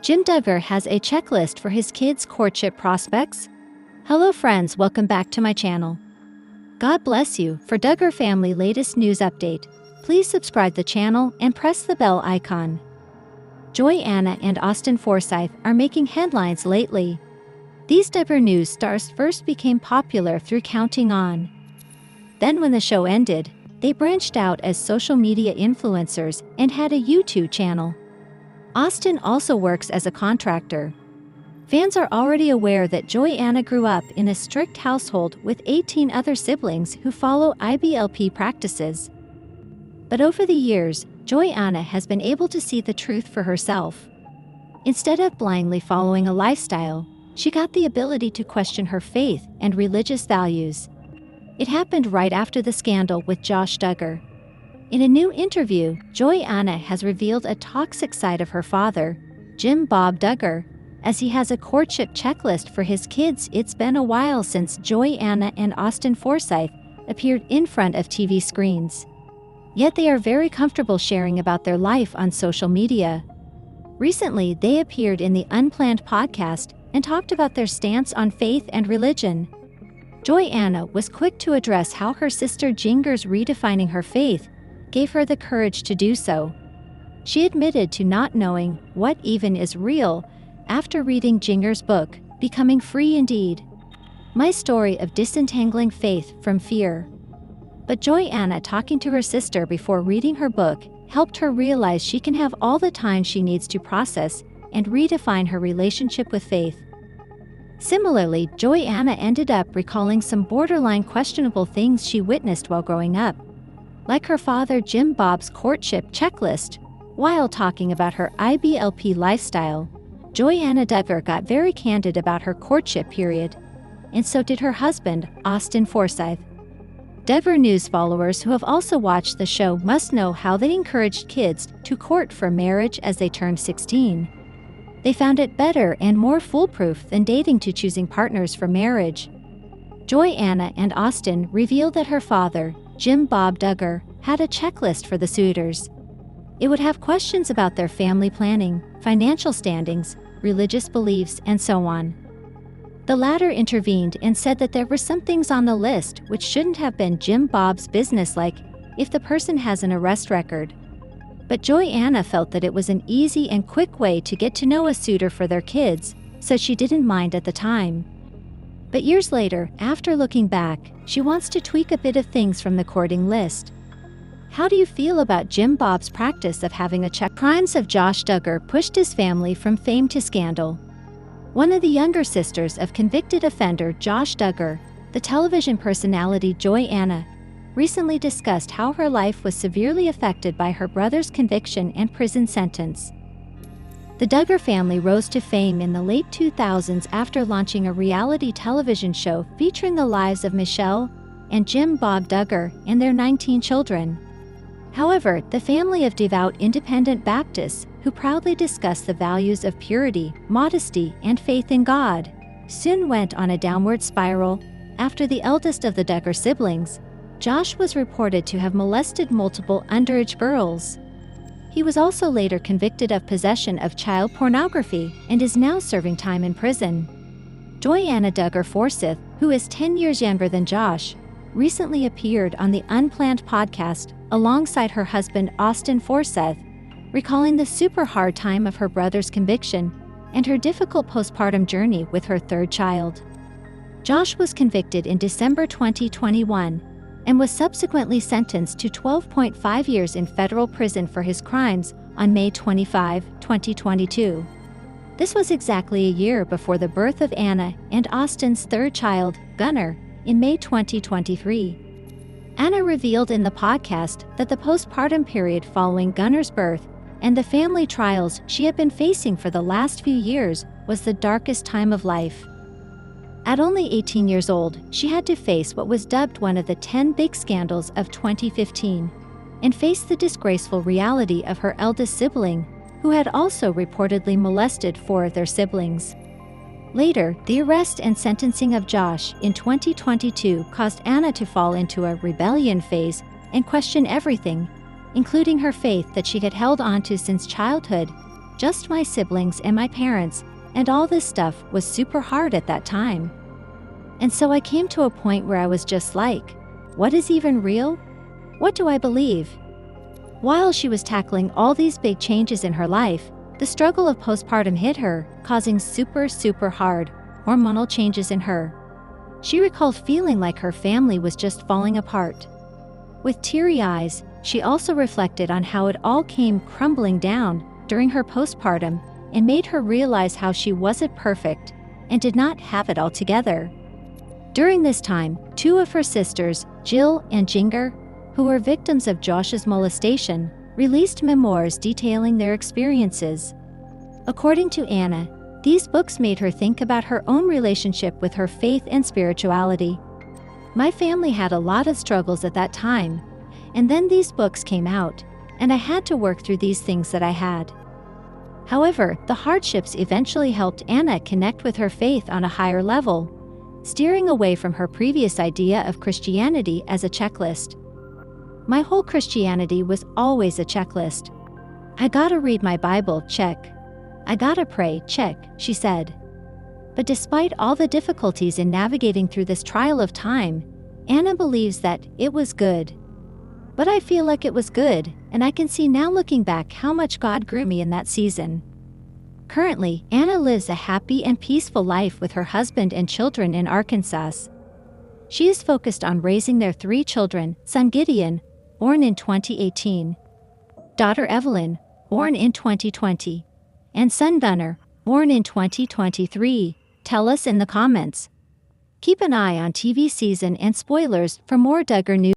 Jim Duggar has a checklist for his kids' courtship prospects. Hello friends, welcome back to my channel. God bless you. For Duggar family latest news update, please subscribe the channel and press the bell icon. Joy-Anna and Austin Forsyth are making headlines lately. These Duggar news stars first became popular through Counting On. Then when the show ended, they branched out as social media influencers and had a YouTube channel. Austin also works as a contractor. Fans are already aware that Joy-Anna grew up in a strict household with 18 other siblings who follow IBLP practices. But over the years, Joy-Anna has been able to see the truth for herself. Instead of blindly following a lifestyle, she got the ability to question her faith and religious values. It happened right after the scandal with Josh Duggar. In a new interview, Joy-Anna has revealed a toxic side of her father, Jim Bob Duggar, as he has a courtship checklist for his kids. It's been a while since Joy-Anna and Austin Forsyth appeared in front of TV screens. Yet they are very comfortable sharing about their life on social media. Recently, they appeared in the Unplanned podcast and talked about their stance on faith and religion. Joy-Anna was quick to address how her sister Duggar's redefining her faith gave her the courage to do so. She admitted to not knowing what even is real after reading Duggar's book, Becoming Free Indeed: My Story of Disentangling Faith from Fear. But Joy-Anna talking to her sister before reading her book helped her realize she can have all the time she needs to process and redefine her relationship with faith. Similarly, Joy-Anna ended up recalling some borderline questionable things she witnessed while growing up, like her father Jim Bob's courtship checklist. While talking about her IBLP lifestyle, Joy-Anna Duggar got very candid about her courtship period, and so did her husband, Austin Forsyth. Duggar news followers who have also watched the show must know how they encouraged kids to court for marriage as they turned 16. They found it better and more foolproof than dating to choosing partners for marriage. Joy-Anna and Austin revealed that her father, Jim Bob Duggar, had a checklist for the suitors. It would have questions about their family planning, financial standings, religious beliefs, and so on. The latter intervened and said that there were some things on the list which shouldn't have been Jim Bob's business, like if the person has an arrest record. But Joy-Anna felt that it was an easy and quick way to get to know a suitor for their kids, so she didn't mind at the time. But years later, after looking back, she wants to tweak a bit of things from the courting list. How do you feel about Jim Bob's practice of having a check? Crimes of Josh Duggar pushed his family from fame to scandal. One of the younger sisters of convicted offender Josh Duggar, the television personality Joy-Anna, recently discussed how her life was severely affected by her brother's conviction and prison sentence. The Duggar family rose to fame in the late 2000s after launching a reality television show featuring the lives of Michelle and Jim Bob Duggar and their 19 children. However, the family of devout independent Baptists who proudly discuss the values of purity, modesty, and faith in God soon went on a downward spiral after the eldest of the Duggar siblings, Josh, was reported to have molested multiple underage girls. He was also later convicted of possession of child pornography and is now serving time in prison. Joy-Anna Duggar Forsyth, who is 10 years younger than Josh, recently appeared on the Unplanned podcast alongside her husband Austin Forsyth, recalling the super hard time of her brother's conviction and her difficult postpartum journey with her third child. Josh was convicted in December 2021 and was subsequently sentenced to 12.5 years in federal prison for his crimes on May 25, 2022. This was exactly a year before the birth of Anna and Austin's third child, Gunnar, in May 2023. Anna revealed in the podcast that the postpartum period following Gunnar's birth and the family trials she had been facing for the last few years was the darkest time of life. At only 18 years old, she had to face what was dubbed one of the 10 big scandals of 2015 and face the disgraceful reality of her eldest sibling, who had also reportedly molested 4 of their siblings. Later, the arrest and sentencing of Josh in 2022 caused Anna to fall into a rebellion phase and question everything, including her faith that she had held onto since childhood, just my siblings and my parents, and all this stuff was super hard at that time. And so I came to a point where I was just like, what is even real? What do I believe? While she was tackling all these big changes in her life, the struggle of postpartum hit her, causing super hard hormonal changes in her. She recalled feeling like her family was just falling apart. With teary eyes, she also reflected on how it all came crumbling down during her postpartum and made her realize how she wasn't perfect and did not have it all together. During this time, two of her sisters, Jill and Duggar, who were victims of Josh's molestation, released memoirs detailing their experiences. According to Anna, these books made her think about her own relationship with her faith and spirituality. My family had a lot of struggles at that time, and then these books came out, and I had to work through these things that I had. However, the hardships eventually helped Anna connect with her faith on a higher level, steering away from her previous idea of Christianity as a checklist. My whole Christianity was always a checklist. I gotta read my Bible, check. I gotta pray, check, she said. But despite all the difficulties in navigating through this trial of time, Anna believes that it was good. But I feel like it was good, and I can see now looking back how much God grew me in that season. Currently, Anna lives a happy and peaceful life with her husband and children in Arkansas. She is focused on raising their 3 children, son Gideon, born in 2018, daughter Evelyn, born in 2020, and son Gunnar, born in 2023. Tell us in the comments. Keep an eye on TV season and spoilers for more Duggar news.